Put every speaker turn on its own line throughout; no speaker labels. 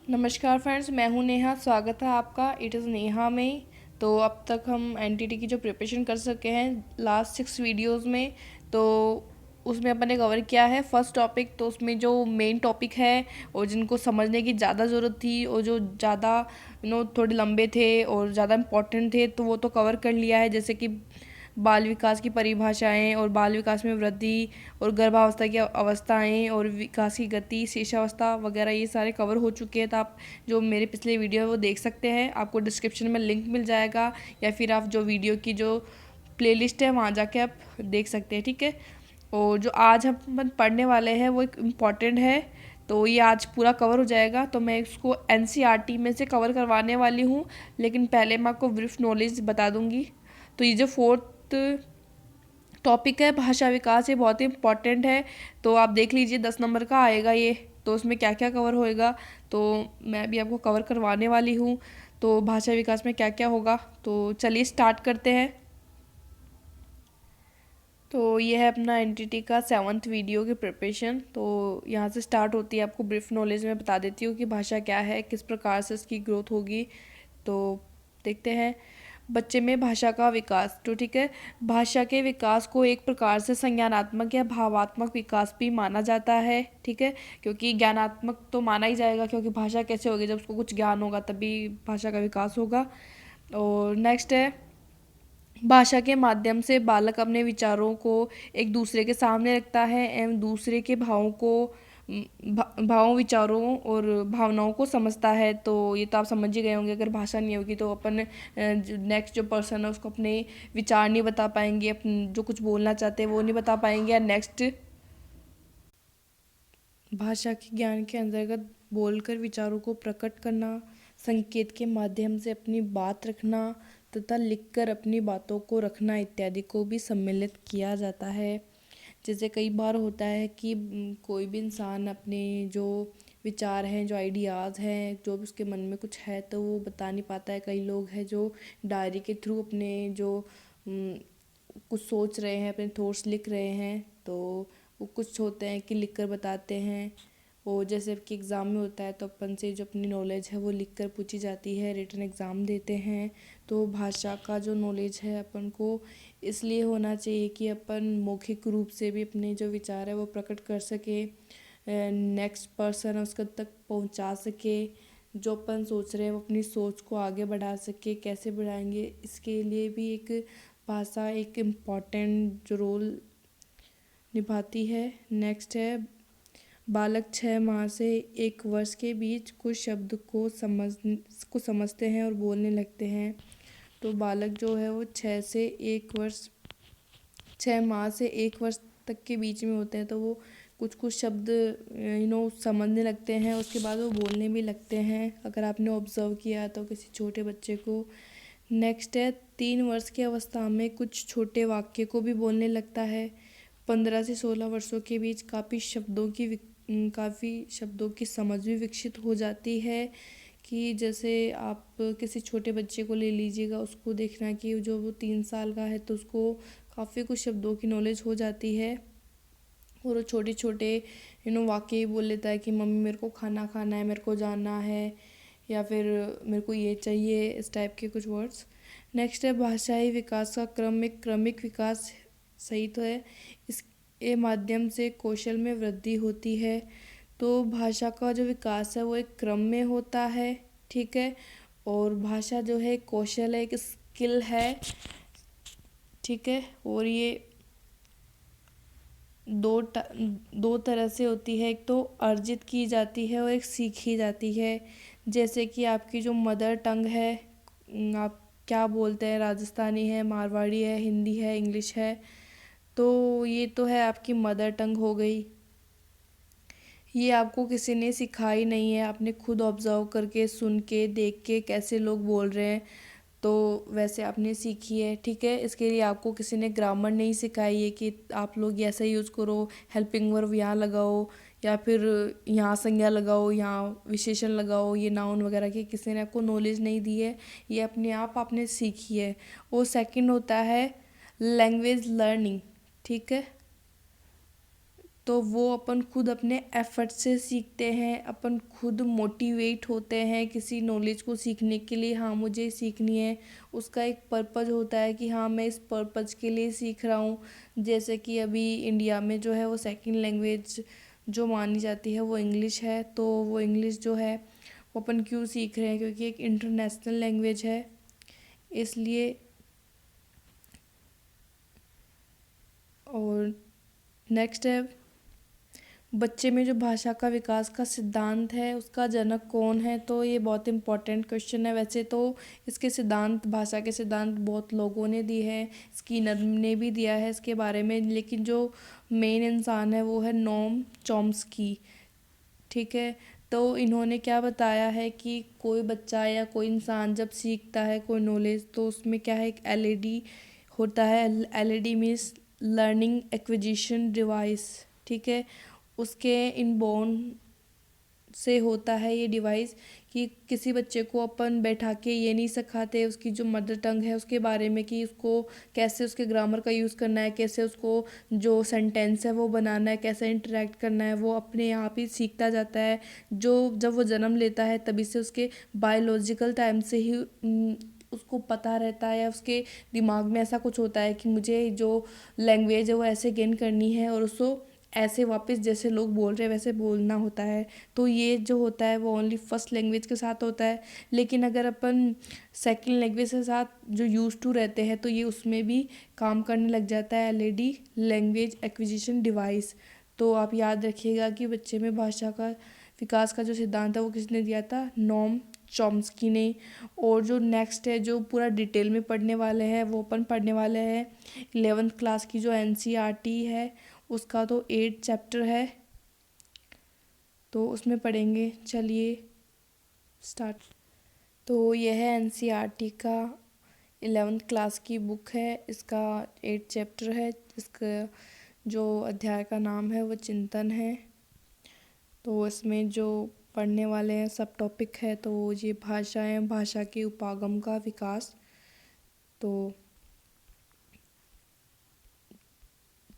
नमस्कार फ्रेंड्स, मैं हूं नेहा। स्वागत है आपका इट इज़ नेहा में। तो अब तक हम एनटीटी की जो प्रिपरेशन कर सके हैं लास्ट 6 वीडियोस में, तो उसमें अपन ने कवर किया है फर्स्ट टॉपिक। तो उसमें जो मेन टॉपिक है और जिनको समझने की ज़्यादा ज़रूरत थी और जो ज़्यादा थोड़े लंबे थे और ज़्यादा इम्पोर्टेंट थे, तो वो तो कवर कर लिया है। जैसे कि बाल विकास की परिभाषाएं और बाल विकास में वृद्धि और गर्भावस्था की अवस्थाएं और विकास की गति, शिशावस्था वगैरह, ये सारे कवर हो चुके हैं। तो आप जो मेरे पिछले वीडियो है वो देख सकते हैं, आपको डिस्क्रिप्शन में लिंक मिल जाएगा, या फिर आप जो वीडियो की जो प्लेलिस्ट है वहाँ जाके आप देख सकते हैं। ठीक है। और जो आज हम पढ़ने वाले हैं वो एक इम्पॉर्टेंट है, तो ये आज पूरा कवर हो जाएगा। तो मैं इसको एनसीईआरटी में से कवर करवाने वाली हूँ, लेकिन पहले मैं आपको ब्रीफ नॉलेज बता दूंगी। तो ये जो फोर्थ टॉपिक है भाषा विकास, ये बहुत ही इम्पॉर्टेंट है। तो आप देख लीजिए 10 नंबर का आएगा ये, तो उसमें क्या क्या कवर होएगा, तो मैं भी आपको कवर करवाने वाली हूँ। तो भाषा विकास में क्या क्या होगा, तो चलिए स्टार्ट करते हैं। तो ये है अपना एनटीटी का 7th वीडियो की प्रिपरेशन। तो यहाँ से स्टार्ट होती है। आपको ब्रीफ नॉलेज में बता देती हूँ कि भाषा क्या है, किस प्रकार से इसकी ग्रोथ होगी। तो देखते हैं बच्चे में भाषा का विकास। तो ठीक है, भाषा के विकास को एक प्रकार से संज्ञानात्मक या भावात्मक विकास भी माना जाता है। ठीक है, क्योंकि ज्ञानात्मक तो माना ही जाएगा, क्योंकि भाषा कैसे होगी, जब उसको कुछ ज्ञान होगा तभी भाषा का विकास होगा। और नेक्स्ट है, भाषा के माध्यम से बालक अपने विचारों को एक दूसरे के सामने रखता है एवं दूसरे के भावों को भावों, विचारों और भावनाओं को समझता है। तो ये तो आप समझ ही गए होंगे, अगर भाषा नहीं होगी तो अपन नेक्स्ट जो पर्सन है उसको अपने विचार नहीं बता पाएंगे, अपन जो कुछ बोलना चाहते हैं वो नहीं बता पाएंगे। या नेक्स्ट, भाषा के ज्ञान के अंतर्गत बोलकर विचारों को प्रकट करना, संकेत के माध्यम से अपनी बात रखना तथा लिखकर अपनी बातों को रखना इत्यादि को भी सम्मिलित किया जाता है। जैसे कई बार होता है कि कोई भी इंसान अपने जो विचार हैं, जो आइडियाज़ हैं, जो भी उसके मन में कुछ है तो वो बता नहीं पाता है। कई लोग हैं जो डायरी के थ्रू अपने जो कुछ सोच रहे हैं, अपने थॉट्स लिख रहे हैं, तो वो कुछ होते हैं कि लिख कर बताते हैं। और जैसे कि एग्ज़ाम में होता है तो अपन से जो अपनी नॉलेज है वो लिख कर पूछी जाती है, रिटन एग्ज़ाम देते हैं। तो भाषा का जो नॉलेज है अपन को इसलिए होना चाहिए कि अपन मौखिक रूप से भी अपने जो विचार है वो प्रकट कर सके, नेक्स्ट पर्सन उसके तक पहुंचा सके। जो अपन सोच रहे हैं वो अपनी सोच को आगे बढ़ा सके। कैसे बढ़ाएंगे, इसके लिए भी एक भाषा एक इम्पॉर्टेंट जो रोल निभाती है। नेक्स्ट है, बालक 6 माह से 1 वर्ष के बीच कुछ शब्द को समझते हैं और बोलने लगते हैं। तो बालक जो है वो 6 माह से 1 वर्ष तक के बीच में होते हैं, तो वो कुछ कुछ शब्द समझने लगते हैं, उसके बाद वो बोलने भी लगते हैं, अगर आपने ऑब्जर्व किया तो किसी छोटे बच्चे को। नेक्स्ट है, 3 वर्ष की अवस्था में कुछ छोटे वाक्य को भी बोलने लगता है। 15 से 16 वर्षों के बीच काफ़ी शब्दों की समझ भी विकसित हो जाती है। कि जैसे आप किसी छोटे बच्चे को ले लीजिएगा, उसको देखना कि जो वो 3 साल का है तो उसको काफ़ी कुछ शब्दों की नॉलेज हो जाती है, और वो छोटे छोटे वाक्य ही बोल लेता है कि मम्मी मेरे को खाना खाना है, मेरे को जाना है, या फिर मेरे को ये चाहिए, इस टाइप के कुछ वर्ड्स। नेक्स्ट है, भाषाई विकास का क्रम एक क्रमिक विकास सही तो है। इसके माध्यम से कौशल में वृद्धि होती है। तो भाषा का जो विकास है वो एक क्रम में होता है। ठीक है, और भाषा जो है कौशल है, एक स्किल है। ठीक है, और ये दो तरह से होती है, एक तो अर्जित की जाती है और एक सीखी जाती है। जैसे कि आपकी जो मदर टंग है, आप क्या बोलते हैं, राजस्थानी है, मारवाड़ी है, हिंदी है, इंग्लिश है, तो ये तो है आपकी मदर टंग हो गई। ये आपको किसी ने सिखाई नहीं है, आपने खुद ऑब्जर्व करके, सुन के, देख के कैसे लोग बोल रहे हैं तो वैसे आपने सीखी है। ठीक है, इसके लिए आपको किसी ने ग्रामर नहीं सिखाई है कि आप लोग ऐसा यूज़ करो, हेल्पिंग वर्ब यहाँ लगाओ, या फिर यहाँ संज्ञा लगाओ, यहाँ विशेषण लगाओ, ये नाउन वगैरह की किसी ने आपको नॉलेज नहीं दी है, ये अपने आप आपने सीखी है। और सेकंड होता है लैंग्वेज लर्निंग। ठीक है, तो वो अपन खुद अपने एफर्ट से सीखते हैं, अपन खुद मोटिवेट होते हैं किसी नॉलेज को सीखने के लिए। हाँ, मुझे सीखनी है, उसका एक पर्पज़ होता है कि हाँ मैं इस पर्पज़ के लिए सीख रहा हूँ। जैसे कि अभी इंडिया में जो है वो सेकंड लैंग्वेज जो मानी जाती है वो इंग्लिश है। तो वो इंग्लिश जो है वो अपन क्यों सीख रहे हैं, क्योंकि एक इंटरनेशनल लैंग्वेज है, इसलिए। और नेक्स्ट है, बच्चे में जो भाषा का विकास का सिद्धांत है उसका जनक कौन है। तो ये बहुत इम्पोर्टेंट क्वेश्चन है। वैसे तो इसके सिद्धांत, भाषा के सिद्धांत बहुत लोगों ने दिए हैं, स्कीनर ने भी दिया है इसके बारे में, लेकिन जो मेन इंसान है वो है नोम चॉम्स्की। ठीक है। तो इन्होंने क्या बताया है कि कोई बच्चा या कोई इंसान जब सीखता है कोई नॉलेज, तो उसमें क्या है, एक एलईडी होता है। LED means learning acquisition device. ठीक है। उसके इनबोर्न से होता है ये डिवाइस, कि किसी बच्चे को अपन बैठा के ये नहीं सिखाते उसकी जो मदर टंग है उसके बारे में, कि उसको कैसे उसके ग्रामर का यूज़ करना है, कैसे उसको जो सेंटेंस है वो बनाना है, कैसे इंटरेक्ट करना है, वो अपने आप ही सीखता जाता है। जो जब वो जन्म लेता है तभी से उसके बायोलॉजिकल टाइम से ही उसको पता रहता है, या उसके दिमाग में ऐसा कुछ होता है कि मुझे जो लैंग्वेज है वो ऐसे गेन करनी है, और उसको ऐसे वापस जैसे लोग बोल रहे हैं वैसे बोलना होता है। तो ये जो होता है वो ओनली फर्स्ट लैंग्वेज के साथ होता है। लेकिन अगर अपन सेकंड लैंग्वेज के साथ जो यूज टू रहते हैं तो ये उसमें भी काम करने लग जाता है, एलईडी लैंग्वेज एक्विजिशन डिवाइस। तो आप याद रखिएगा कि बच्चे में भाषा का विकास का जो सिद्धांत है वो किसने दिया था, नोम चॉम्स्की ने। और जो नेक्स्ट है, जो पूरा डिटेल में पढ़ने वाले हैं, वो अपन पढ़ने वाले हैं 11th क्लास की जो एनसीईआरटी है उसका, तो 8 चैप्टर है, तो उसमें पढ़ेंगे। चलिए स्टार्ट। तो यह है एनसीईआरटी का 11th क्लास की बुक है, इसका 8 चैप्टर है। इसका जो अध्याय का नाम है वो चिंतन है। तो इसमें जो पढ़ने वाले हैं सब टॉपिक है, तो ये भाषाएं, भाषा के उपागम का विकास। तो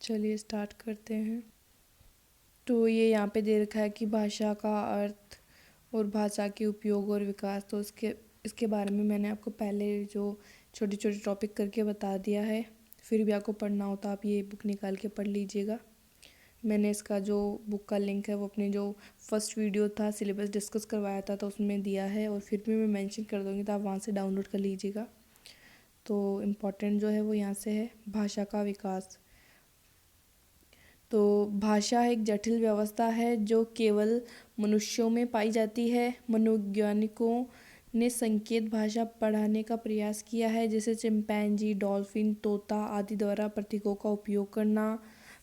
चलिए स्टार्ट करते हैं। तो ये यहाँ पे दे रखा है कि भाषा का अर्थ और भाषा के उपयोग और विकास। तो इसके बारे में मैंने आपको पहले जो छोटे छोटे टॉपिक करके बता दिया है। फिर भी आपको पढ़ना हो तो आप ये बुक निकाल के पढ़ लीजिएगा। मैंने इसका जो बुक का लिंक है वो अपने जो फर्स्ट वीडियो था सिलेबस डिस्कस करवाया था तो उसमें दिया है, और फिर भी मैं मेंशन कर दूँगी तो आप वहाँ से डाउनलोड कर लीजिएगा। तो इम्पोर्टेंट जो है वो यहाँ से है, भाषा का विकास। तो भाषा एक जटिल व्यवस्था है जो केवल मनुष्यों में पाई जाती है। मनोवैज्ञानिकों ने संकेत भाषा पढ़ाने का प्रयास किया है, जैसे चिंपैंजी, डॉल्फिन, तोता आदि द्वारा प्रतीकों का उपयोग करना।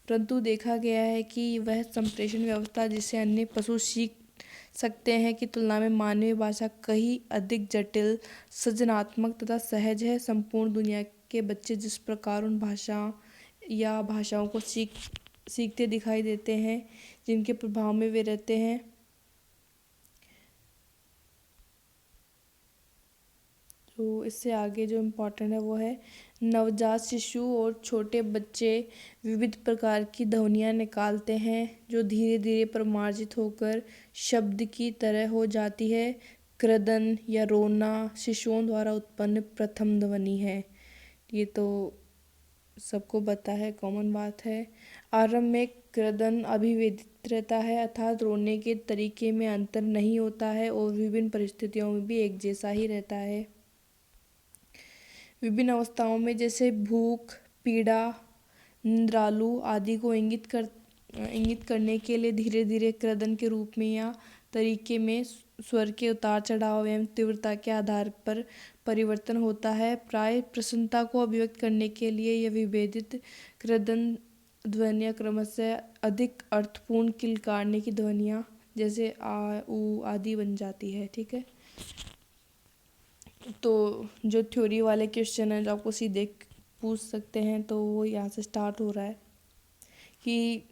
परंतु देखा गया है कि वह संप्रेषण व्यवस्था जिसे अन्य पशु सीख सकते हैं की तुलना में मानवीय भाषा कहीं अधिक जटिल, सृजनात्मक तथा सहज है। संपूर्ण दुनिया के बच्चे जिस प्रकार उन भाषा या भाषाओं को सीखते दिखाई देते हैं जिनके प्रभाव में वे रहते हैं। तो इससे आगे जो इम्पोर्टेंट है वो है, नवजात शिशु और छोटे बच्चे विविध प्रकार की ध्वनियाँ निकालते हैं जो धीरे धीरे परिमार्जित होकर शब्द की तरह हो जाती है। क्रदन या रोना शिशुओं द्वारा उत्पन्न प्रथम ध्वनि है। ये तो सबको पता है, कॉमन बात है। आरंभ में क्रदन अभिवेदित रहता है, अर्थात रोने के तरीके में अंतर नहीं होता है और विभिन्न परिस्थितियों में भी एक जैसा ही रहता है। विभिन्न अवस्थाओं में जैसे भूख, पीड़ा, निद्रालु आदि को इंगित करने के लिए धीरे धीरे क्रदन के रूप में या तरीके में स्वर के उतार चढ़ाव एवं तीव्रता के आधार पर परिवर्तन होता है। प्राय प्रसन्नता को अभिव्यक्त करने के लिए यह विभेदित क्रदन ध्वनियाँ क्रमशः अधिक अर्थपूर्ण किलकारने की ध्वनियाँ जैसे आ, ऊ आदि बन जाती है। ठीक है। तो जो थ्योरी वाले क्वेश्चन हैं जो आपको सीधे पूछ सकते हैं, तो वो यहाँ से स्टार्ट हो रहा है कि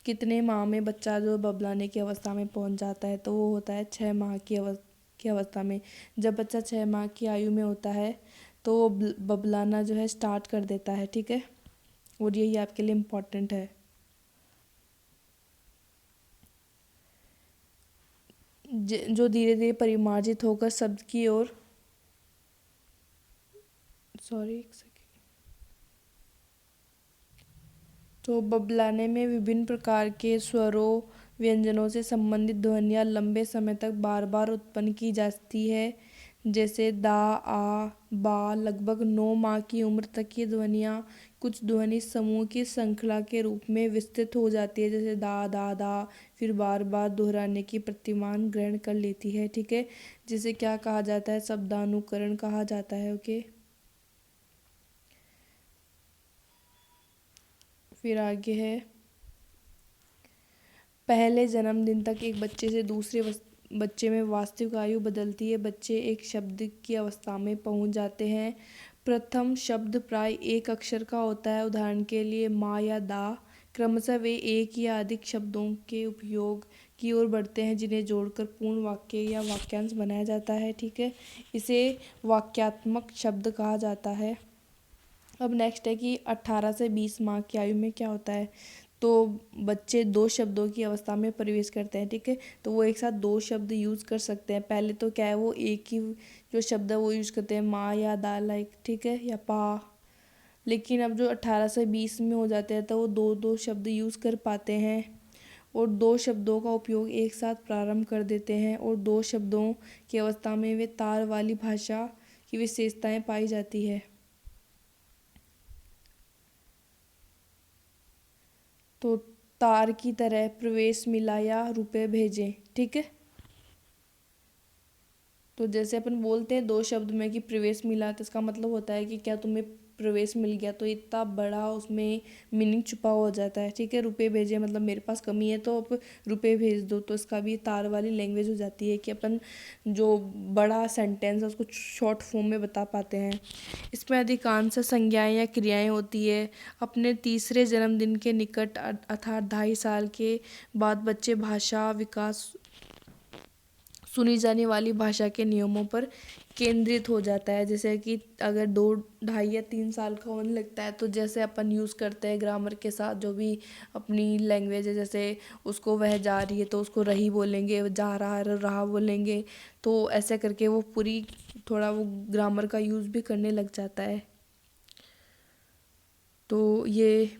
कितने माह में बच्चा जो बबलाने की अवस्था में पहुँच जाता है। तो वो होता है 6 माह की अवस्था में। जब बच्चा 6 माह की आयु में होता है तो वो बबलाना जो है स्टार्ट कर देता है। ठीक है। और यही आपके लिए इम्पोर्टेंट है। जो धीरे धीरे परिमार्जित होकर शब्द की ओर, सॉरी एक सेकेंड, तो बबलाने में विभिन्न प्रकार के स्वरों व्यंजनों से संबंधित ध्वनियाँ लंबे समय तक बार बार उत्पन्न की जाती है। जैसे दा, आ, बा। लगभग 9 माह की उम्र तक ये ध्वनियाँ कुछ ध्वनि समूह की श्रृंखला के रूप में विस्तृत हो जाती है, जैसे दा दा दा, फिर बार बार दोहराने की प्रतिमान ग्रहण कर लेती है। ठीक है, जिसे क्या कहा जाता है, शब्दानुकरण कहा जाता है। ओके, फिर आगे है, पहले जन्मदिन तक एक बच्चे से दूसरे बच्चे में वास्तविक आयु बदलती है। बच्चे एक शब्द की अवस्था में पहुंच जाते हैं। प्रथम शब्द प्राय एक अक्षर का होता है, उदाहरण के लिए माँ या दा। क्रमशः वे एक या अधिक शब्दों के उपयोग की ओर बढ़ते हैं, जिन्हें जोड़कर पूर्ण वाक्य या वाक्यांश बनाया जाता है। ठीक है, इसे वाक्यात्मक शब्द कहा जाता है। अब नेक्स्ट है कि 18 से 20 माह की आयु में क्या होता है। तो बच्चे 2 शब्दों की अवस्था में प्रवेश करते हैं। ठीक है, तो वो एक साथ 2 शब्द यूज़ कर सकते हैं। पहले तो क्या है, वो एक ही जो शब्द है वो यूज़ करते हैं, माँ या दा, लाइक, ठीक है, या पा। लेकिन अब जो 18 से 20 में हो जाते हैं तो वो दो दो शब्द यूज़ कर पाते हैं और 2 शब्दों का उपयोग एक साथ प्रारंभ कर देते हैं, और 2 शब्दों की अवस्था में वे तार वाली भाषा की विशेषताएं पाई जाती है। तो तार की तरह प्रवेश मिला या रुपए भेजें। ठीक है, तो जैसे अपन बोलते हैं 2 शब्द में कि प्रवेश मिला, तो इसका मतलब होता है कि क्या तुम्हें प्रवेश मिल गया, तो इतना बड़ा उसमें मीनिंग छुपा हो जाता है। ठीक है, रुपए भेजे मतलब मेरे पास कमी है तो अब रुपए भेज दो, तो इसका भी तार वाली लैंग्वेज हो जाती है कि अपन जो बड़ा सेंटेंस है उसको शॉर्ट फॉर्म में बता पाते हैं। इसमें अधिकांश संज्ञाएं या क्रियाएं होती है। अपने तीसरे जन्मदिन के निकट अर्थात 2.5 साल के बाद बच्चे भाषा विकास सुनी जाने वाली भाषा के नियमों पर केंद्रित हो जाता है। जैसे कि अगर 2, 2.5 या 3 साल का होने लगता है, तो जैसे अपन यूज़ करते हैं ग्रामर के साथ जो भी अपनी लैंग्वेज है, जैसे उसको वह जा रही है तो उसको रही बोलेंगे, जा रहा है रहा बोलेंगे, तो ऐसे करके वो पूरी थोड़ा वो ग्रामर का यूज़ भी करने लग जाता है। तो ये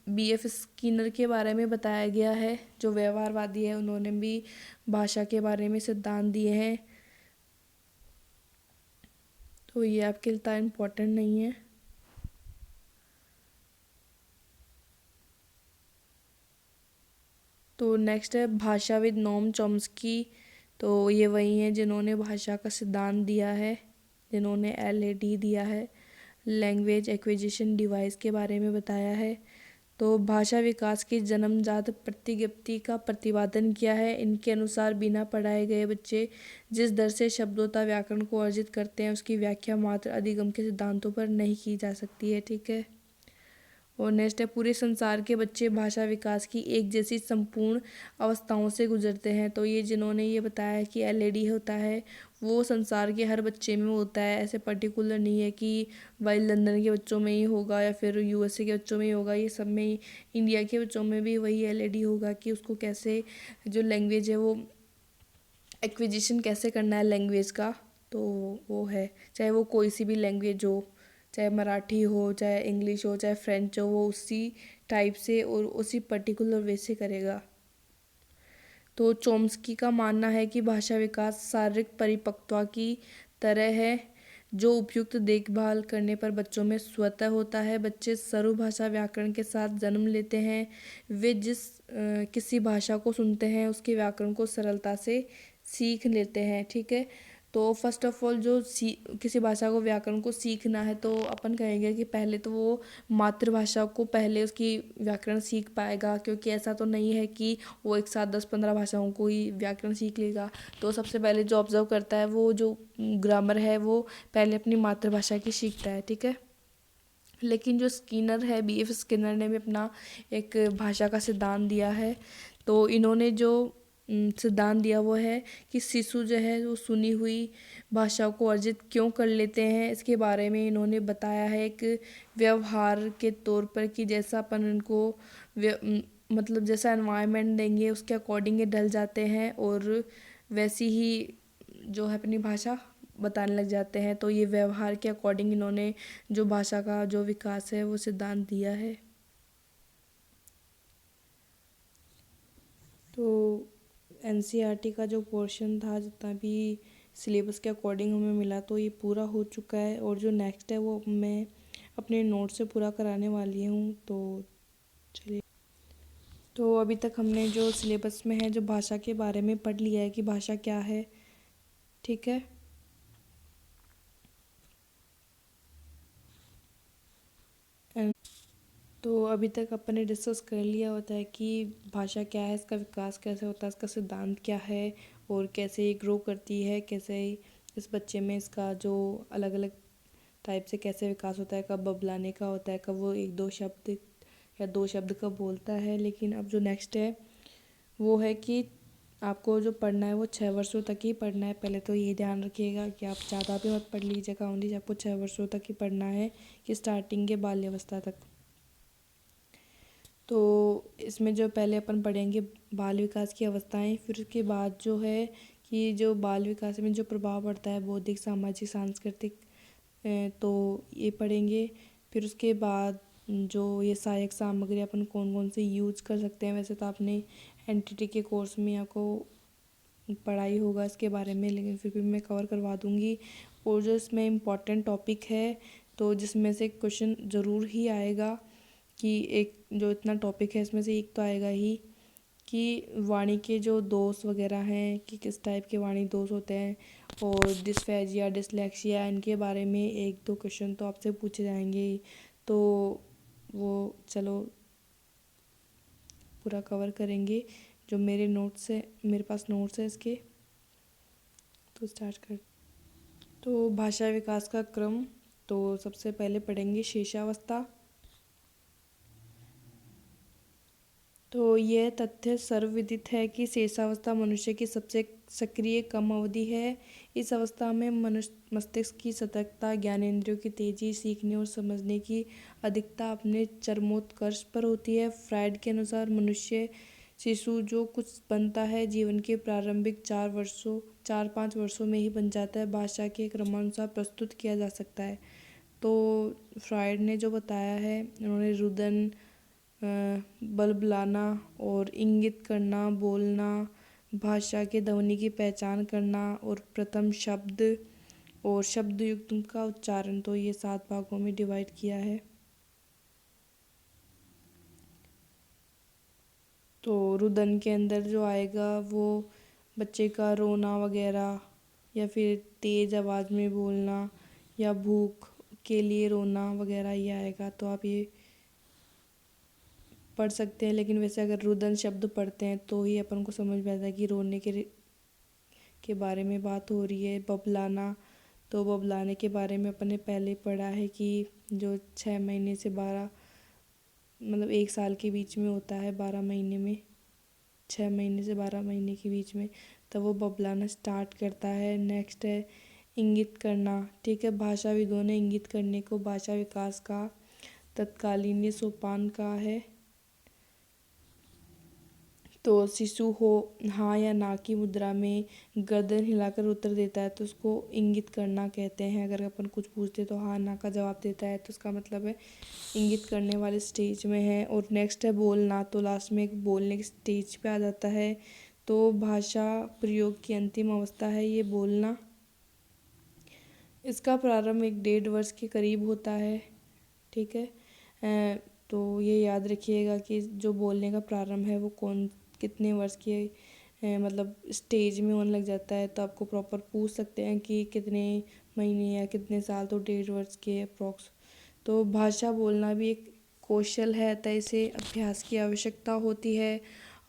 बी एफ स्किनर के बारे में बताया गया है, जो व्यवहारवादी है। उन्होंने भी भाषा के बारे में सिद्धांत दिए हैं, तो ये आपके लिए इतना इम्पोर्टेंट नहीं है। तो नेक्स्ट है भाषाविद नोम चॉम्स्की। तो ये वही हैं जिन्होंने भाषा का सिद्धांत दिया है, जिन्होंने LAD दिया है, लैंग्वेज एक्विजिशन डिवाइस के बारे में बताया है। तो भाषा विकास की जन्मजात प्रतिज्ञप्ति का प्रतिपादन किया है। इनके अनुसार बिना पढ़ाए गए बच्चे जिस दर से शब्दों व्याकरण को अर्जित करते हैं, उसकी व्याख्या मात्र अधिगम के सिद्धांतों पर नहीं की जा सकती है। ठीक है, और नेक्स्ट है पूरे संसार के बच्चे भाषा विकास की एक जैसी संपूर्ण अवस्थाओं से गुजरते हैं। तो ये जिन्होंने ये बताया कि LAD होता है, वो संसार के हर बच्चे में होता है, ऐसे पर्टिकुलर नहीं है कि भाई लंदन के बच्चों में ही होगा या फिर USA के बच्चों में ही होगा, ये सब में ही, इंडिया के बच्चों में भी वही LAD होगा कि उसको कैसे जो लैंग्वेज है वो एक्विजिशन कैसे करना है लैंग्वेज का। तो वो है, चाहे वो कोई सी भी लैंग्वेज हो, चाहे मराठी हो, चाहे इंग्लिश हो, चाहे फ्रेंच हो, वो उसी टाइप से और उसी पर्टिकुलर वे से करेगा। तो चोम्स्की का मानना है कि भाषा विकास शारीरिक परिपक्वता की तरह है, जो उपयुक्त देखभाल करने पर बच्चों में स्वतः होता है। बच्चे सर्वभाषा व्याकरण के साथ जन्म लेते हैं। वे किसी भाषा को सुनते हैं उसके व्याकरण को सरलता से सीख लेते हैं। ठीक है, तो फर्स्ट ऑफ ऑल जो किसी भाषा को व्याकरण को सीखना है, तो अपन कहेंगे कि पहले तो वो मातृभाषा को पहले उसकी व्याकरण सीख पाएगा, क्योंकि ऐसा तो नहीं है कि वो एक साथ 10-15 भाषाओं को ही व्याकरण सीख लेगा। तो सबसे पहले जो ऑब्जर्व करता है, वो जो ग्रामर है वो पहले अपनी मातृभाषा की सीखता है। ठीक है, लेकिन जो स्किनर है, BF स्किनर ने भी अपना एक भाषा का सिद्धांत दिया है। तो इन्होंने जो सिद्धांत दिया वो है कि शिशु जो है वो सुनी हुई भाषा को अर्जित क्यों कर लेते हैं, इसके बारे में इन्होंने बताया है एक व्यवहार के तौर पर कि जैसा अपन उनको मतलब जैसा एनवायरनमेंट देंगे उसके अकॉर्डिंग ये ढल जाते हैं, और वैसी ही जो है अपनी भाषा बताने लग जाते हैं। तो ये व्यवहार के अकॉर्डिंग इन्होंने जो भाषा का जो विकास है वो सिद्धांत दिया है। तो एनसीईआरटी का जो पोर्शन था, जितना भी सिलेबस के अकॉर्डिंग हमें मिला, तो ये पूरा हो चुका है। और जो नेक्स्ट है वो मैं अपने नोट से पूरा कराने वाली हूँ। तो चलिए, तो अभी तक हमने जो सिलेबस में है जो भाषा के बारे में पढ़ लिया है कि भाषा क्या है, ठीक है। तो अभी तक अपन ने डिस्कस कर लिया होता है कि भाषा क्या है, इसका विकास कैसे होता है, इसका सिद्धांत क्या है, और कैसे ये ग्रो करती है, कैसे इस बच्चे में इसका जो अलग अलग टाइप से कैसे विकास होता है, कब बबलाने का होता है, कब वो एक दो शब्द या दो शब्द कब बोलता है। लेकिन अब जो नेक्स्ट है वो है कि आपको जो पढ़ना है वो 6 वर्षों तक ही पढ़ना है। पहले तो ये ध्यान रखिएगा कि आप ज़्यादा भी मत पढ़ लीजिएगा, ओनली आपको 6 वर्षों तक ही पढ़ना है, कि स्टार्टिंग के बाल्यावस्था तक। तो इसमें जो पहले अपन पढ़ेंगे बाल विकास की अवस्थाएं, फिर उसके बाद जो है कि जो बाल विकास में जो प्रभाव पड़ता है बौद्धिक, सामाजिक, सांस्कृतिक, तो ये पढ़ेंगे। फिर उसके बाद जो ये सहायक सामग्री अपन कौन कौन से यूज कर सकते हैं, वैसे तो आपने एनटीटी के कोर्स में आपको पढ़ाई होगा इसके बारे में, लेकिन फिर भी मैं कवर करवा दूँगी। और जो इसमें इम्पॉर्टेंट टॉपिक है, तो जिसमें से क्वेश्चन ज़रूर ही आएगा, कि एक जो इतना टॉपिक है इसमें से एक तो आएगा ही कि वाणी के जो दोष वगैरह हैं, कि किस टाइप के वाणी दोष होते हैं, और डिस्फेजिया, डिसलेक्सिया, इनके बारे में एक दो क्वेश्चन तो आपसे पूछे जाएंगे ही। तो वो चलो पूरा कवर करेंगे। जो मेरे नोट्स है, मेरे पास नोट्स है इसके, तो स्टार्ट कर। तो भाषा विकास का क्रम, तो सबसे पहले पढ़ेंगे शेषावस्था। तो यह तथ्य सर्वविदित है कि शेषावस्था मनुष्य की सबसे सक्रिय कम अवधि है। इस अवस्था में मनुष्य मस्तिष्क की सतर्कता, ज्ञानेंद्रियों की तेजी, सीखने और समझने की अधिकता अपने चरमोत्कर्ष पर होती है। फ्रायड के अनुसार मनुष्य शिशु जो कुछ बनता है जीवन के प्रारंभिक 4-5 वर्षों में ही बन जाता है, भाषा के क्रमानुसार प्रस्तुत किया जा सकता है। तो फ्रायड ने जो बताया है, उन्होंने रुदन, बलबलाना और इंगित करना, बोलना, भाषा के ध्वनि की पहचान करना, और प्रथम शब्द और शब्द युक्त का उच्चारण, तो ये 7 भागों में डिवाइड किया है। तो रुदन के अंदर जो आएगा वो बच्चे का रोना वगैरह, या फिर तेज़ आवाज़ में बोलना, या भूख के लिए रोना वगैरह, ये आएगा। तो आप ये पढ़ सकते हैं। लेकिन वैसे अगर रुदन शब्द पढ़ते हैं तो ही अपन को समझ में आता है कि रोने के बारे में बात हो रही है। बबलाना, तो बबलाने के बारे में अपन ने पहले पढ़ा है कि जो 6 महीने से 12, मतलब 1 साल के बीच में होता है, 12 महीने में, 6 महीने से 12 महीने के बीच में, तब वो बबलाना स्टार्ट करता है। नेक्स्ट है इंगित करना, ठीक है। भाषाविदों ने इंगित करने को भाषा विकास का तत्कालीन सोपान कहा है। तो शिशु हो हाँ या ना की मुद्रा में गर्दन हिलाकर उत्तर देता है, तो उसको इंगित करना कहते हैं। अगर अपन कुछ पूछते तो हाँ ना का जवाब देता है, तो उसका मतलब है इंगित करने वाले स्टेज में है। और नेक्स्ट है बोलना, तो लास्ट में एक बोलने की स्टेज पे आ जाता है। तो भाषा प्रयोग की अंतिम अवस्था है ये बोलना। इसका प्रारंभ 1-1.5 वर्ष के करीब होता है, ठीक है। तो ये याद रखिएगा कि जो बोलने का प्रारंभ है वो कौन कितने वर्ष के मतलब स्टेज में होने लग जाता है। तो आपको प्रॉपर पूछ सकते हैं कि कितने महीने या कितने साल, तो 1.5 वर्ष के अप्रॉक्स। तो भाषा बोलना भी एक कौशल है, अतः इसे अभ्यास की आवश्यकता होती है।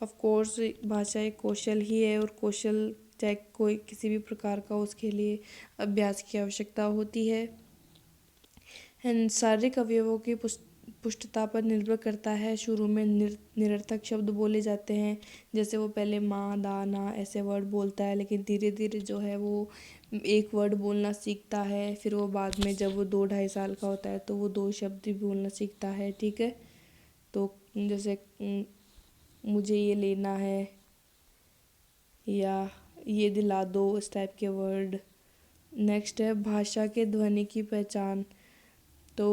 ऑफ कोर्स भाषा एक कौशल ही है, और कौशल चाहे कोई किसी भी प्रकार का, उसके लिए अभ्यास की आवश्यकता होती है। शारीरिक अवयवों की पुष्टता पर निर्भर करता है। शुरू में निरर्थक शब्द बोले जाते हैं, जैसे वो पहले माँ, दा, ना ऐसे वर्ड बोलता है, लेकिन धीरे धीरे जो है वो एक वर्ड बोलना सीखता है। फिर वो बाद में जब वो 2-2.5 साल का होता है तो वो 2 शब्द भी बोलना सीखता है, ठीक है। तो जैसे मुझे ये लेना है, या ये दिला दो, इस टाइप के वर्ड। नेक्स्ट है भाषा के ध्वनि की पहचान। तो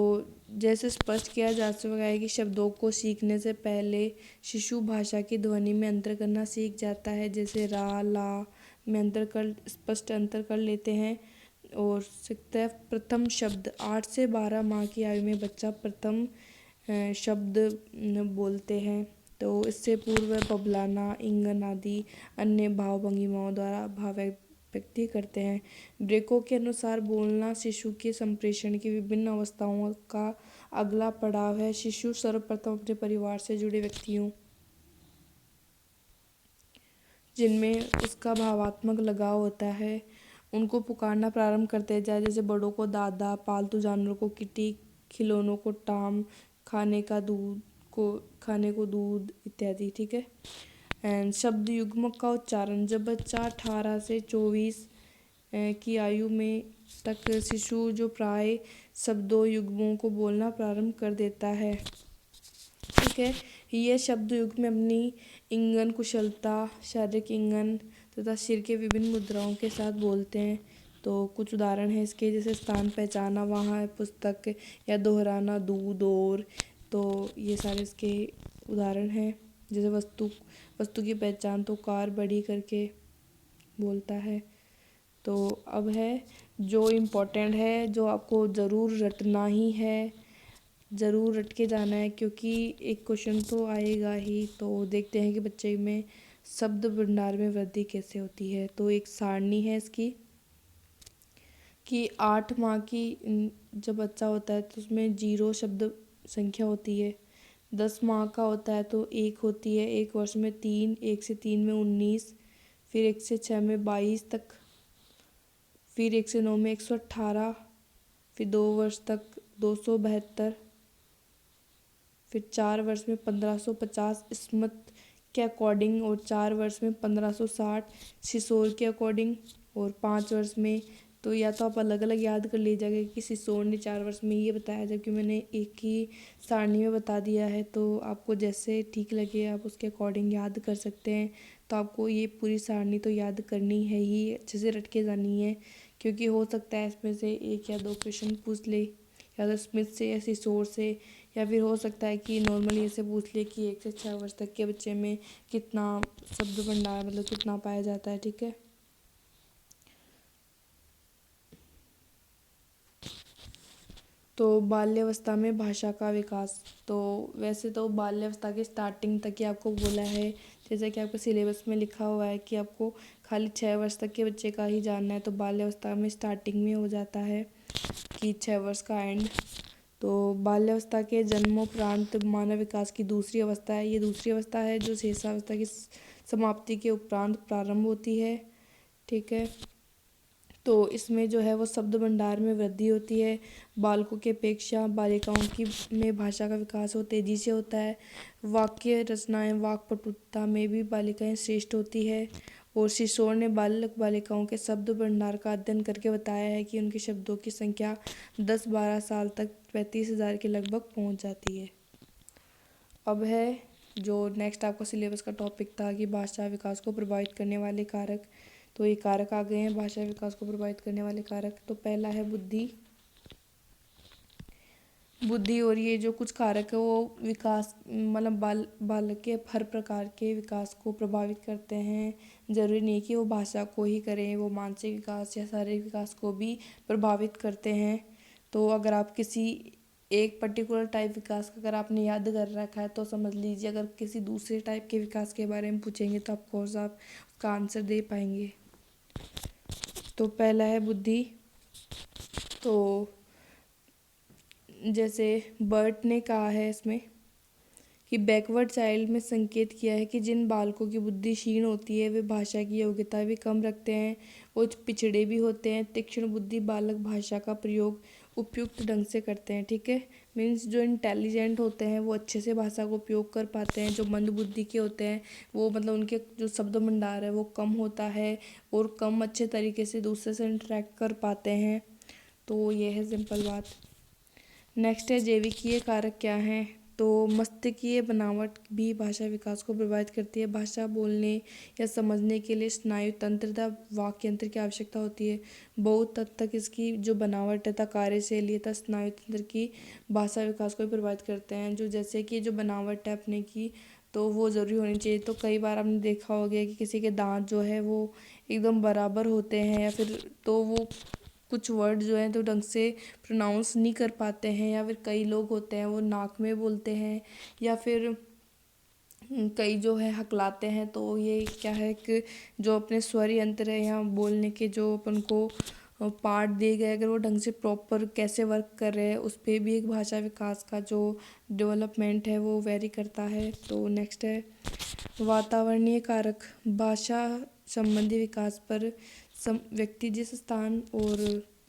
जैसे स्पष्ट किया जा सकता है कि शब्दों को सीखने से पहले शिशु भाषा की ध्वनि में अंतर करना सीख जाता है। जैसे रा, ला में स्पष्ट अंतर कर लेते हैं। और सीखता है प्रथम शब्द। 8 से 12 माह की आयु में बच्चा प्रथम शब्द बोलते हैं। तो इससे पूर्व बबलाना, इंगन आदि अन्य भाव भंगिमाओं द्वारा भाव व्यक्ति करते हैं। ब्रेको के अनुसार बोलना शिशु के संप्रेषण की विभिन्न अवस्थाओं का अगला पड़ाव है। शिशु सर्वप्रथम अपने परिवार से जुड़े व्यक्तियों जिनमें उसका भावात्मक लगाव होता है उनको पुकारना प्रारंभ करते जाए। जैसे बड़ों को दादा, पालतू जानवरों को किटी, खिलौनों को टाम, खाने को दूध इत्यादि। ठीक है। एंड शब्द युग्मक का उच्चारण। जब बच्चा 18 से 24 की आयु में तक शिशु जो प्राय शब्दों युग्मों को बोलना प्रारंभ कर देता है। ठीक है। ये शब्द युग में अपनी इंगन कुशलता, शारीरिक इंगन तथा सिर के विभिन्न मुद्राओं के साथ बोलते हैं। तो कुछ उदाहरण है इसके, जैसे स्थान पहचाना, वहाँ है, पुस्तक या दोहराना, दूध और। तो ये सारे इसके उदाहरण हैं। जैसे वस्तु की पहचान तो कार बड़ी करके बोलता है। तो अब है जो इम्पोर्टेंट है, जो आपको ज़रूर रटना ही है, ज़रूर रट के जाना है, क्योंकि एक क्वेश्चन तो आएगा ही। तो देखते हैं कि बच्चे में शब्द भंडार में वृद्धि कैसे होती है। तो एक सारणी है इसकी कि 8 माह की जब बच्चा होता है तो उसमें 0 शब्द संख्या होती है। 10 माह का होता है तो 1 होती है। 1 वर्ष में 3, 1 से 3 में 19, फिर 1 से 6 में 22 तक, फिर 1 से 9 में 118, फिर 2 वर्ष तक 272, फिर 4 वर्ष में 1550 स्मृत के अकॉर्डिंग, और 4 वर्ष में 1560 सिसोर के अकॉर्डिंग, और 5 वर्ष में। तो या तो आप अलग अलग याद कर लीजिएगा कि सिसोर ने 4 वर्ष में ये बताया, जबकि मैंने एक ही सारणी में बता दिया है। तो आपको जैसे ठीक लगे आप उसके अकॉर्डिंग याद कर सकते हैं। तो आपको ये पूरी सारणी तो याद करनी है ही, अच्छे से रट के जानी है, क्योंकि हो सकता है इसमें से 1 या 2 क्वेश्चन पूछ ले, या तो स्मिथ से या सिसोर से, या फिर हो सकता है कि नॉर्मली ऐसे पूछ ले कि 1 से 6 वर्ष तक के बच्चे में कितना शब्द भंडार मतलब कितना पाया जाता है। ठीक है। तो बाल्यावस्था में भाषा का विकास। तो वैसे तो बाल्यावस्था के स्टार्टिंग तक ही आपको बोला है, जैसे कि आपके सिलेबस में लिखा हुआ है कि आपको खाली 6 वर्ष तक के बच्चे का ही जानना है। तो बाल्यावस्था में स्टार्टिंग में हो जाता है कि 6 वर्ष का एंड। तो बाल्यावस्था के जन्मोपरांत मानव विकास की दूसरी अवस्था है। ये दूसरी अवस्था है जो शेषावस्था की समाप्ति के उपरांत प्रारंभ होती है। ठीक है। तो इसमें जो है वो शब्द भंडार में वृद्धि होती है। बालकों की अपेक्षा बालिकाओं की में भाषा का विकास वो तेज़ी से होता है। वाक्य रचनाएं, वाक्पटुता में भी बालिकाएं श्रेष्ठ होती है। और सिसोर ने बालक बालिकाओं के शब्द भंडार का अध्ययन करके बताया है कि उनके शब्दों की संख्या 10-12 साल तक 35,000 के लगभग पहुंच जाती है। अब है जो नेक्स्ट आपका सिलेबस का टॉपिक था कि भाषा विकास को प्रभावित करने वाले कारक। तो ये कारक आ गए हैं भाषा विकास को प्रभावित करने वाले कारक। तो पहला है बुद्धि। और ये जो कुछ कारक है वो विकास मतलब बालक के हर प्रकार के विकास को प्रभावित करते हैं। ज़रूरी नहीं कि वो भाषा को ही करें, वो मानसिक विकास या शारीरिक विकास को भी प्रभावित करते हैं। तो अगर आप किसी एक पर्टिकुलर टाइप विकास का अगर आपने याद कर रखा है तो समझ लीजिए, अगर किसी दूसरे टाइप के विकास के बारे में पूछेंगे तो ऑफकोर्स आप उसका आंसर दे पाएंगे। तो पहला है बुद्धि। तो जैसे बर्ट ने कहा है इसमें कि बैकवर्ड चाइल्ड में संकेत किया है कि जिन बालकों की बुद्धि क्षीण होती है वे भाषा की योग्यता भी कम रखते हैं, वो पिछड़े भी होते हैं। तीक्ष्ण बुद्धि बालक भाषा का प्रयोग उपयुक्त ढंग से करते हैं। ठीक है। मीन्स जो इंटेलिजेंट होते हैं वो अच्छे से भाषा को उपयोग कर पाते हैं। जो मंद बुद्धि के होते हैं वो मतलब उनके जो शब्द भंडार है वो कम होता है और कम अच्छे तरीके से दूसरे से इंटरेक्ट कर पाते हैं। तो ये है सिंपल बात। नेक्स्ट है जैविकीय कारक क्या हैं। तो मस्तिष्कीय बनावट भी भाषा विकास को प्रभावित करती है। भाषा बोलने या समझने के लिए स्नायु तंत्र तथा वाक्य यंत्र की आवश्यकता होती है। बहुत हद तक इसकी जो बनावट तथा कार्यशैली तथा स्नायु तंत्र की भाषा विकास को भी प्रभावित करते हैं। जो जैसे कि जो बनावट है अपने की, तो वो ज़रूरी होनी चाहिए। तो कई बार आपने देखा होगा कि किसी के दांत जो है वो एकदम बराबर होते हैं, या फिर तो वो कुछ वर्ड जो हैं तो ढंग से प्रोनाउंस नहीं कर पाते हैं, या फिर कई लोग होते हैं वो नाक में बोलते हैं, या फिर कई जो है हकलाते हैं। तो ये क्या है कि जो अपने स्वर यंत्र है या बोलने के जो अपन को पार्ट दिए गए, अगर वो ढंग से प्रॉपर कैसे वर्क कर रहे हैं, उस पर भी एक भाषा विकास का जो डेवलपमेंट है वो वेरी करता है। तो नेक्स्ट है वातावरणीय कारक। भाषा संबंधी विकास पर व्यक्ति जिस स्थान और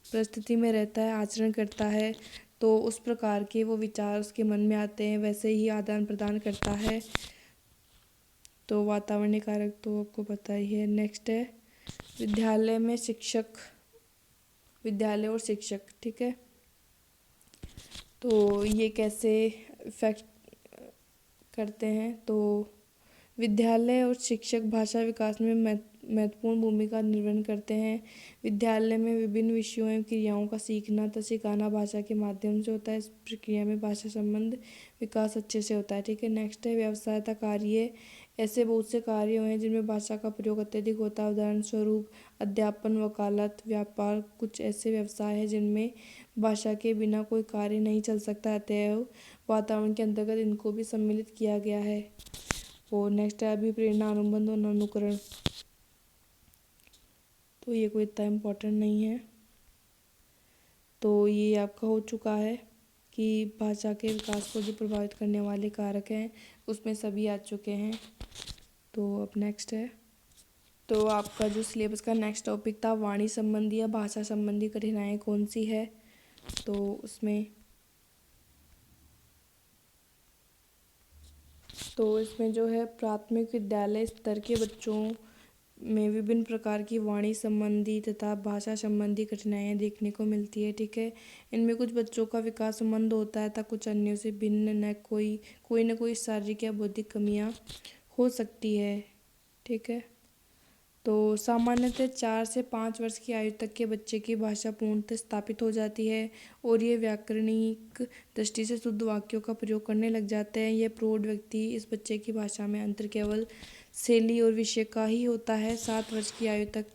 परिस्थिति में रहता है, आचरण करता है, तो उस प्रकार के वो विचार उसके मन में आते हैं, वैसे ही आदान प्रदान करता है। तो वातावरणीय कारक तो आपको पता ही है। नेक्स्ट है विद्यालय में शिक्षक, विद्यालय और शिक्षक, ठीक है। तो ये कैसे इफेक्ट करते हैं, तो विद्यालय और शिक्षक भाषा विकास में महत्वपूर्ण भूमिका निर्वहन करते हैं। विद्यालय में विभिन्न विषयों एवं क्रियाओं का सीखना तथा सिखाना भाषा के माध्यम से होता है। इस प्रक्रिया में भाषा संबंध विकास अच्छे से होता है, ठीक है। नेक्स्ट है व्यवसायता कार्य। ऐसे बहुत से कार्य हैं जिनमें भाषा का प्रयोग अत्यधिक होता है। उदाहरण स्वरूप अध्यापन, वकालत, व्यापार कुछ ऐसे व्यवसाय हैं जिनमें भाषा के बिना कोई कार्य नहीं चल सकता। अतएव वातावरण के अंतर्गत इनको भी सम्मिलित किया गया है। और नेक्स्ट है अभिप्रेरणा, अनुबंध और अनुकरण। तो ये कोई इतना इम्पोर्टेंट नहीं है। तो ये आपका हो चुका है कि भाषा के विकास को जो प्रभावित करने वाले कारक हैं उसमें सभी आ चुके हैं। तो अब नेक्स्ट है, तो आपका जो सिलेबस का नेक्स्ट टॉपिक था वाणी संबंधी या भाषा संबंधी कठिनाइयाँ कौन सी है। तो इसमें जो है प्राथमिक विद्यालय स्तर के बच्चों में विभिन्न प्रकार की वाणी संबंधी तथा भाषा संबंधी कठिनाइयाँ देखने को मिलती है, ठीक है। इनमें कुछ बच्चों का विकास संबंध होता है तथा कुछ अन्यों से भिन्न न कोई शारीरिक या बौद्धिक कमियाँ हो सकती है, ठीक है। तो सामान्यतः 4 से 5 वर्ष की आयु तक के बच्चे की भाषा पूर्णतः स्थापित हो जाती है और ये व्याकरणिक दृष्टि से शुद्ध वाक्यों का प्रयोग करने लग जाते हैं। यह प्रौढ़ व्यक्ति इस बच्चे की भाषा में अंतर केवल शैली और विषय का ही होता है। 7 वर्ष की आयु तक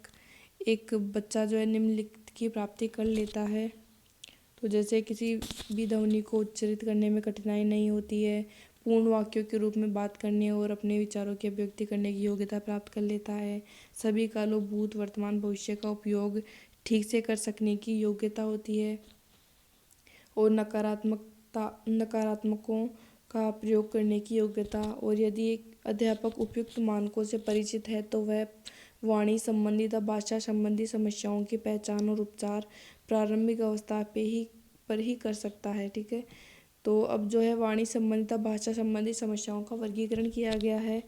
एक बच्चा जो है निम्नलिखित की प्राप्ति कर लेता है। तो जैसे किसी भी ध्वनि को उच्चारित करने में कठिनाई नहीं होती है, पूर्ण वाक्यों के रूप में बात करने और अपने विचारों की अभिव्यक्ति करने की योग्यता प्राप्त कर लेता है। सभी कालों, भूत, वर्तमान, भविष्य का उपयोग ठीक से कर सकने की योग्यता होती है और नकारात्मकों का प्रयोग करने की योग्यता। और यदि एक अध्यापक उपयुक्त मानकों से परिचित है तो वह वाणी संबंधी तथा भाषा संबंधी समस्याओं की पहचान और उपचार प्रारंभिक अवस्था पर ही कर सकता है, ठीक है। तो अब जो है वाणी संबंधी तथा भाषा संबंधी समस्याओं का वर्गीकरण किया गया है।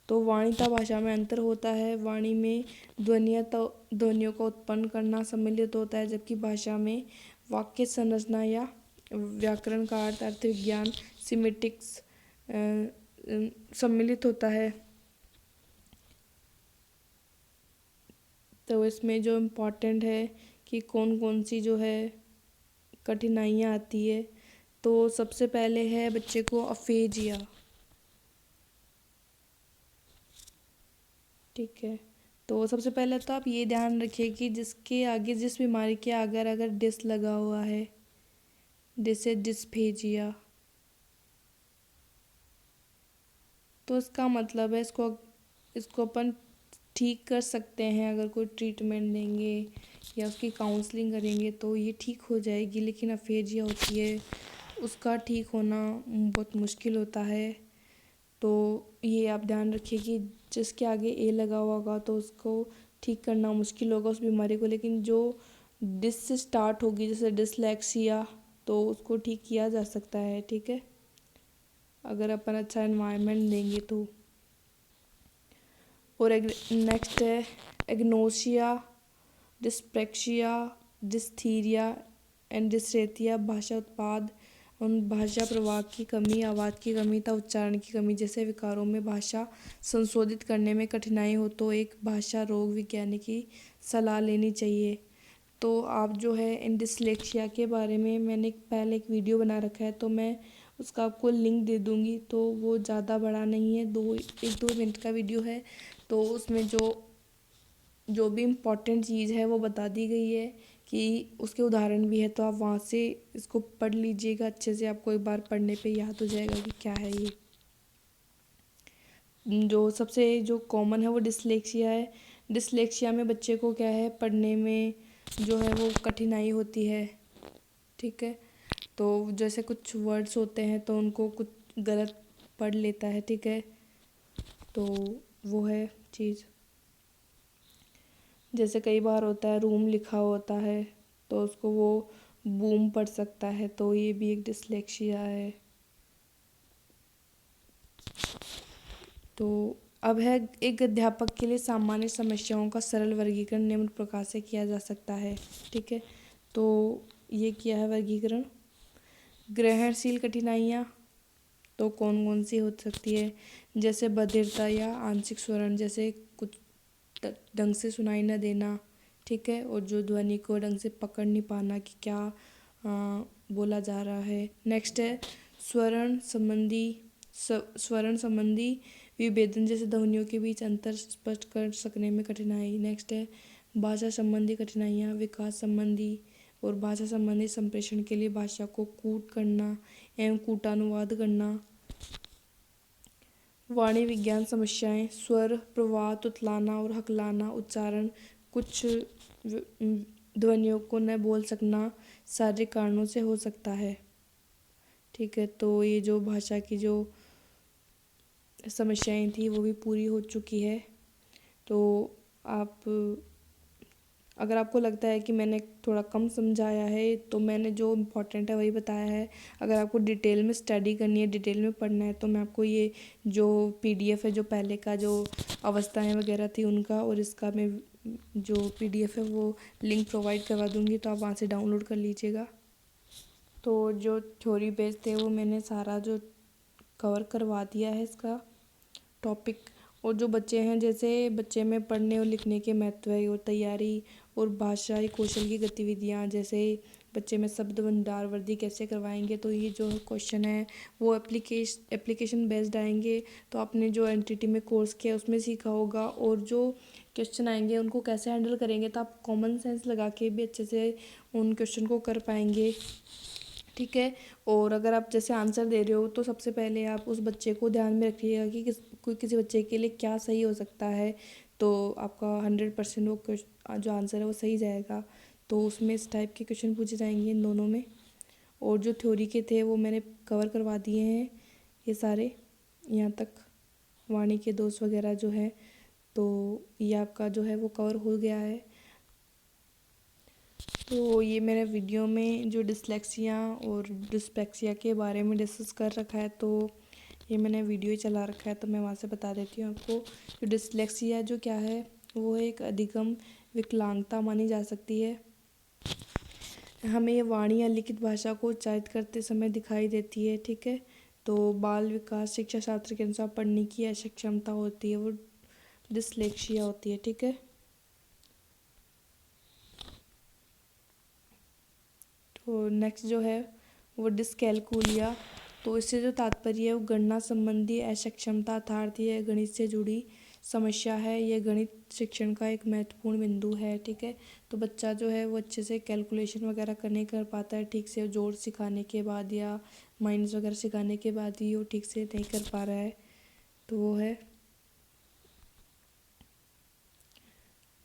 तो वाणी तथा भाषा में अंतर होता है। वाणी में ध्वनियों का उत्पन्न करना सम्मिलित होता है, जबकि भाषा में वाक्य संरचना या व्याकरण का अर्थ विज्ञान सिमेटिक्स सम्मिलित होता है। तो इसमें जो इम्पोर्टेंट है कि कौन कौन सी जो है कठिनाइयाँ आती है, तो सबसे पहले है बच्चे को अफेजिया, ठीक है। तो सबसे पहले तो आप ये ध्यान रखिए कि जिसके आगे, जिस बीमारी के आगे अगर डिस लगा हुआ है, डिस है डिस्फेजिया, तो इसका मतलब है इसको अपन ठीक कर सकते हैं। अगर कोई ट्रीटमेंट देंगे या उसकी काउंसलिंग करेंगे तो ये ठीक हो जाएगी। लेकिन अफेजिया होती है, उसका ठीक होना बहुत मुश्किल होता है। तो ये आप ध्यान रखिए कि जिसके आगे ए लगा हुआ होगा तो उसको ठीक करना मुश्किल होगा उस बीमारी को। लेकिन जो डिस से स्टार्ट होगी, जैसे डिसलेक्सिया, तो उसको ठीक किया जा सकता है, ठीक है, अगर अपन अच्छा एनवायरनमेंट देंगे तो। और नेक्स्ट है एग्नोसिया, डिस्प्रेक्सिया, डिस्थीरिया एंड डिस्रेथिया भाषा उत्पाद उन भाषा प्रवाह की कमी, आवाज़ की कमी तथा उच्चारण की कमी जैसे विकारों में भाषा संशोधित करने में कठिनाई हो तो एक भाषा रोग विज्ञानी की सलाह लेनी चाहिए। तो आप जो है इन डिसलेक्सिया के बारे में मैंने पहले एक वीडियो बना रखा है, तो मैं उसका आपको लिंक दे दूँगी। तो वो ज़्यादा बड़ा नहीं है, 1-2 मिनट का वीडियो है। तो उसमें जो जो भी इम्पोर्टेंट चीज़ है वो बता दी गई है कि उसके उदाहरण भी है, तो आप वहाँ से इसको पढ़ लीजिएगा अच्छे से। आपको एक बार पढ़ने पे याद हो जाएगा कि क्या है ये। जो सबसे जो कॉमन है वो डिसलेक्सिया है। डिसलेक्सिया में बच्चे को क्या है, पढ़ने में जो है वो कठिनाई होती है, ठीक है। तो जैसे कुछ वर्ड्स होते हैं तो उनको कुछ गलत पढ़ लेता है, ठीक है। तो वो है चीज़। जैसे कई बार होता है रूम लिखा होता है तो उसको वो बूम पढ़ सकता है, तो ये भी एक डिसलेक्सिया है। तो अब है एक अध्यापक के लिए सामान्य समस्याओं का सरल वर्गीकरण निम्न प्रकार से किया जा सकता है, ठीक है। तो ये किया है वर्गीकरण। ग्रहणशील कठिनाइयाँ तो कौन कौन सी हो सकती है, जैसे बधिरता या आंशिक स्वरण, जैसे कुछ ढंग से सुनाई न देना, ठीक है। और जो ध्वनि को ढंग से पकड़ नहीं पाना कि क्या बोला जा रहा है। नेक्स्ट है स्वरण संबंधी स्वरण संबंधी विभेदन, जैसे ध्वनियों के बीच अंतर स्पष्ट कर सकने में कठिनाई। नेक्स्ट है भाषा संबंधी कठिनाइयाँ, विकास संबंधी और भाषा संबंधी संप्रेषण के लिए भाषा को कूट करना एवं कूटानुवाद करना। वाणी विज्ञान समस्याएं, स्वर प्रवाह, तुतलाना और हकलाना, उच्चारण, कुछ ध्वनियों को न बोल सकना शारीरिक कारणों से हो सकता है, ठीक है। तो ये जो भाषा की जो समस्याएं थी वो भी पूरी हो चुकी है। तो आप अगर आपको लगता है कि मैंने थोड़ा कम समझाया है तो मैंने जो इम्पोर्टेंट है वही बताया है। अगर आपको डिटेल में स्टडी करनी है, डिटेल में पढ़ना है, तो मैं आपको ये जो पीडीएफ है, जो पहले का जो अवस्थाएं वगैरह थी उनका और इसका मैं जो पीडीएफ है वो लिंक प्रोवाइड करवा दूँगी, तो आप वहाँ से डाउनलोड कर लीजिएगा। तो जो थ्योरी बेस्ड थे वो मैंने सारा जो कवर करवा दिया है इसका टॉपिक। और जो बच्चे हैं, जैसे बच्चे में पढ़ने और लिखने के महत्व और तैयारी और भाषाई कौशल की गतिविधियाँ, जैसे बच्चे में शब्द भंडार वृद्धि कैसे करवाएंगे, तो ये जो क्वेश्चन है वो एप्लीकेशन बेस्ड आएंगे। तो आपने जो एनटीटी में कोर्स किया उसमें सीखा होगा, और जो क्वेश्चन आएंगे उनको कैसे हैंडल करेंगे, तो आप कॉमन सेंस लगा के भी अच्छे से उन क्वेश्चन को कर पाएंगे, ठीक है। और अगर आप जैसे आंसर दे रहे हो तो सबसे पहले आप उस बच्चे को ध्यान में रखिएगा कि किसी बच्चे के लिए क्या सही हो सकता है, तो आपका 100% वो जो आंसर है वो सही जाएगा। तो उसमें इस टाइप के क्वेश्चन पूछे जाएंगे इन दोनों में। और जो थ्योरी के थे वो मैंने कवर करवा दिए हैं ये सारे, यहाँ तक वाणी के दोष वगैरह जो है, तो ये आपका जो है वो कवर हो गया है। तो ये मैंने वीडियो में जो डिसलेक्सिया और डिस्पेक्सिया के बारे में डिस्कस कर रखा है, तो ये मैंने वीडियो ही चला रखा है, तो मैं वहाँ से बता देती हूँ आपको। जो डिसलेक्सिया जो क्या है, वो एक अधिगम विकलांगता मानी जा सकती है। हमें ये वाणी या लिखित भाषा को उच्चारित करते समय दिखाई देती है, ठीक है। तो बाल विकास शिक्षा शास्त्र के अनुसार पढ़ने की अक्षमता होती है, वो डिसलेक्सिया होती है, ठीक है। तो नेक्स्ट जो है वो डिसकैलकुलिया, तो इससे जो तात्पर्य है वो गणना संबंधी असक्षमता अर्थात यह गणित से जुड़ी समस्या है। यह गणित शिक्षण का एक महत्वपूर्ण बिंदु है, ठीक है। तो बच्चा जो है वो अच्छे से कैलकुलेशन वगैरह नहीं कर पाता है ठीक से, जोड़ सिखाने के बाद या माइनस वगैरह सिखाने के बाद ही वो ठीक से नहीं कर पा रहा है, तो वो है।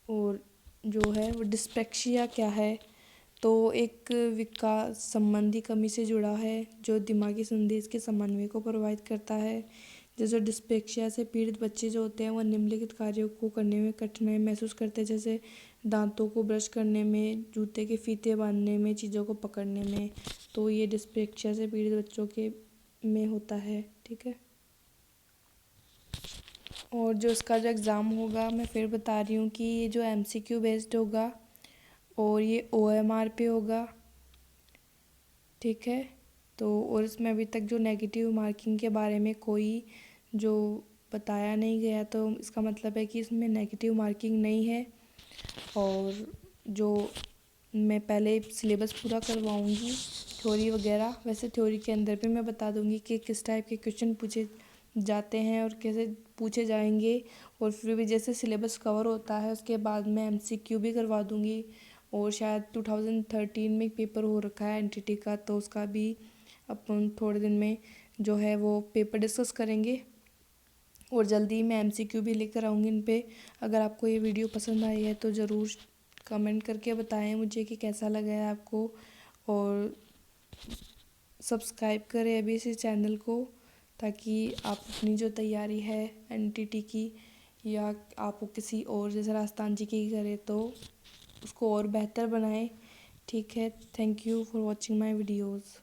और जो है वो डिस्पेक्सिया क्या है, तो एक विकास संबंधी कमी से जुड़ा है जो दिमागी संदेश के समन्वय को प्रभावित करता है। जैसे डिस्पेक्सिया से पीड़ित बच्चे जो होते हैं वो निम्नलिखित कार्यों को करने में कठिनाई महसूस करते हैं, जैसे दांतों को ब्रश करने में, जूते के फीते बांधने में, चीज़ों को पकड़ने में। तो ये डिस्पेक्सिया से पीड़ित बच्चों के में होता है, ठीक है। और जो इसका जो एग्ज़ाम होगा मैं फिर बता रही हूँ कि ये जो एमसीक्यू बेस्ड होगा और ये ओएमआर पे होगा, ठीक है। तो और इसमें अभी तक जो नेगेटिव मार्किंग के बारे में कोई जो बताया नहीं गया, तो इसका मतलब है कि इसमें नेगेटिव मार्किंग नहीं है। और जो मैं पहले सिलेबस पूरा करवाऊंगी थ्योरी वगैरह, वैसे थ्योरी के अंदर भी मैं बता दूंगी कि किस टाइप के क्वेश्चन पूछे जाते हैं और कैसे पूछे जाएंगे। और फिर भी जैसे सिलेबस कवर होता है उसके बाद मैं एमसीक्यू भी करवा दूंगी। और शायद 2013 में एक पेपर हो रखा है एनटीटी का, तो उसका भी अपन थोड़े दिन में जो है वो पेपर डिस्कस करेंगे। और जल्दी ही मैं एमसीक्यू भी लेकर आऊँगी इन पे। अगर आपको ये वीडियो पसंद आई है तो ज़रूर कमेंट करके बताएं मुझे कि कैसा लगा है आपको। और सब्सक्राइब करें अभी इस चैनल को, ताकि आप अपनी जो तैयारी है एनटीटी की या आप किसी और जैसे राजस्थान जी की करें तो उसको और बेहतर बनाएं। ठीक है, thank you for watching my videos.